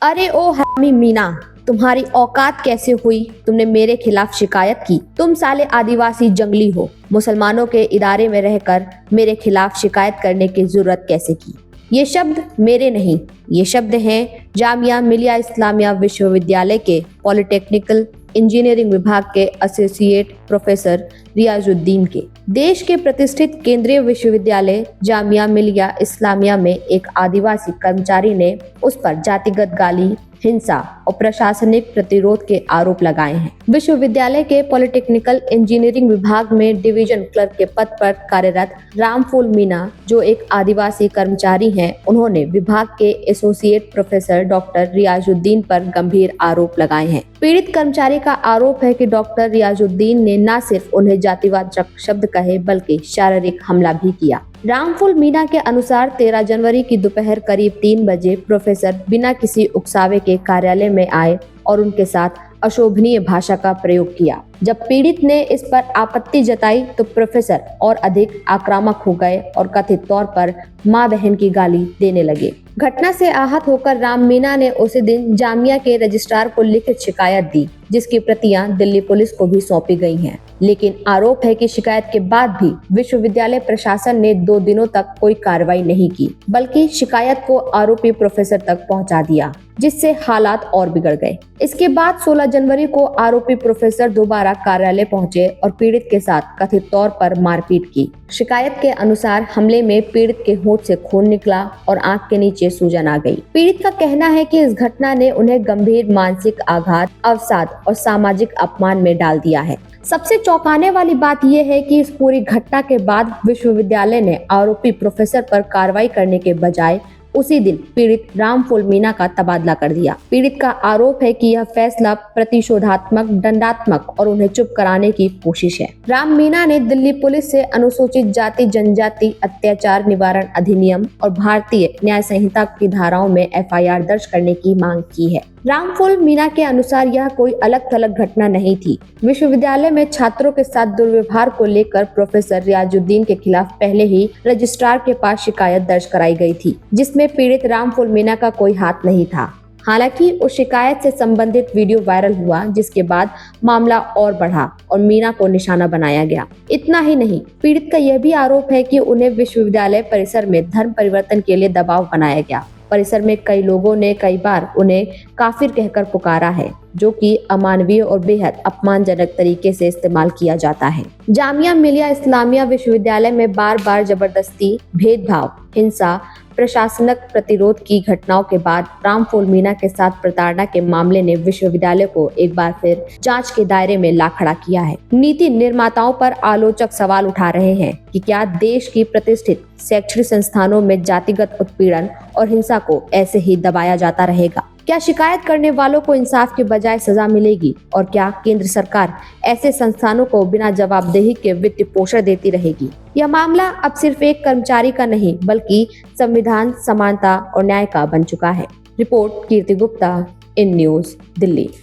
अरे ओ हरामी मीना, तुम्हारी औकात कैसे हुई? तुमने मेरे खिलाफ शिकायत की? तुम साले आदिवासी जंगली हो। मुसलमानों के इदारे में रहकर मेरे खिलाफ शिकायत करने की जरूरत कैसे की? ये शब्द मेरे नहीं, ये शब्द हैं जामिया मिलिया इस्लामिया विश्वविद्यालय के पॉलिटेक्निकल इंजीनियरिंग विभाग के एसोसिएट प्रोफेसर रियाजुद्दीन के। देश के प्रतिष्ठित केंद्रीय विश्वविद्यालय जामिया मिलिया इस्लामिया में एक आदिवासी कर्मचारी ने उस पर जातिगत गाली, हिंसा और प्रशासनिक प्रतिरोध के आरोप लगाए हैं। विश्वविद्यालय के पॉलिटेक्निकल इंजीनियरिंग विभाग में डिवीजन क्लर्क के पद पर कार्यरत रामफूल मीना, जो एक आदिवासी कर्मचारी हैं, उन्होंने विभाग के एसोसिएट प्रोफेसर डॉक्टर रियाजुद्दीन पर गंभीर आरोप लगाए हैं। पीड़ित कर्मचारी का आरोप है कि डॉक्टर रियाजुद्दीन ने न सिर्फ उन्हें जातिवाचक शब्द कहे बल्कि शारीरिक हमला भी किया। रामफूल मीना के अनुसार 13 जनवरी की दोपहर करीब 3 बजे प्रोफेसर बिना किसी उकसावे के कार्यालय में आए और उनके साथ अशोभनीय भाषा का प्रयोग किया। जब पीड़ित ने इस पर आपत्ति जताई तो प्रोफेसर और अधिक आक्रामक हो गए और कथित तौर पर मां बहन की गाली देने लगे। घटना से आहत होकर राम मीना ने उसी दिन जामिया के रजिस्ट्रार को लिखित शिकायत दी, जिसकी प्रतियां दिल्ली पुलिस को भी सौंपी गई हैं। लेकिन आरोप है कि शिकायत के बाद भी विश्वविद्यालय प्रशासन ने 2 दिनों तक कोई कार्रवाई नहीं की, बल्कि शिकायत को आरोपी प्रोफेसर तक पहुंचा दिया, जिससे हालात और बिगड़ गए। इसके बाद 16 जनवरी को आरोपी प्रोफेसर दोबारा कार्यालय पहुंचे और पीड़ित के साथ कथित तौर पर मारपीट की। शिकायत के अनुसार हमले में पीड़ित के होंठ से खून निकला और आंख के नीचे सूजन आ गई। पीड़ित का कहना है कि इस घटना ने उन्हें गंभीर मानसिक आघात, अवसाद और सामाजिक अपमान में डाल दिया है। सबसे चौंकाने वाली बात यह है कि इस पूरी घटना के बाद विश्वविद्यालय ने आरोपी प्रोफेसर पर कार्रवाई करने के बजाय उसी दिन पीड़ित रामफूल मीना का तबादला कर दिया। पीड़ित का आरोप है कि यह फैसला प्रतिशोधात्मक, दंडात्मक और उन्हें चुप कराने की कोशिश है। राम मीना ने दिल्ली पुलिस से अनुसूचित जाति जनजाति अत्याचार निवारण अधिनियम और भारतीय न्याय संहिता की धाराओं में FIR दर्ज करने की मांग की है। रामफूल मीना के अनुसार यह कोई अलग थलग घटना नहीं थी। विश्वविद्यालय में छात्रों के साथ दुर्व्यवहार को लेकर प्रोफेसर रियाजुद्दीन के खिलाफ पहले ही रजिस्ट्रार के पास शिकायत दर्ज कराई गई थी, जिसमें पीड़ित रामफूल मीना का कोई हाथ नहीं था। हालांकि उस शिकायत से संबंधित वीडियो वायरल हुआ, जिसके बाद मामला और बढ़ा और मीना को निशाना बनाया गया। इतना ही नहीं, पीड़ित का यह भी आरोप है कि उन्हें विश्वविद्यालय परिसर में धर्म परिवर्तन के लिए दबाव बनाया गया। परिसर में कई लोगों ने कई बार उन्हें काफिर कहकर पुकारा है, जो कि अमानवीय और बेहद अपमानजनक तरीके से इस्तेमाल किया जाता है। जामिया मिलिया इस्लामिया विश्वविद्यालय में बार बार जबरदस्ती, भेदभाव, हिंसा, प्रशासनिक प्रतिरोध की घटनाओं के बाद रामफूल मीना के साथ प्रताड़ना के मामले ने विश्वविद्यालय को एक बार फिर जांच के दायरे में ला खड़ा किया है। नीति निर्माताओं पर आलोचक सवाल उठा रहे हैं कि क्या देश की प्रतिष्ठित शैक्षणिक संस्थानों में जातिगत उत्पीड़न और हिंसा को ऐसे ही दबाया जाता रहेगा? क्या शिकायत करने वालों को इंसाफ के बजाय सजा मिलेगी? और क्या केंद्र सरकार ऐसे संस्थानों को बिना जवाबदेही के वित्त पोषण देती रहेगी? यह मामला अब सिर्फ एक कर्मचारी का नहीं, बल्कि संविधान, समानता और न्याय का बन चुका है। Report Kirti Gupta, in news, Delhi.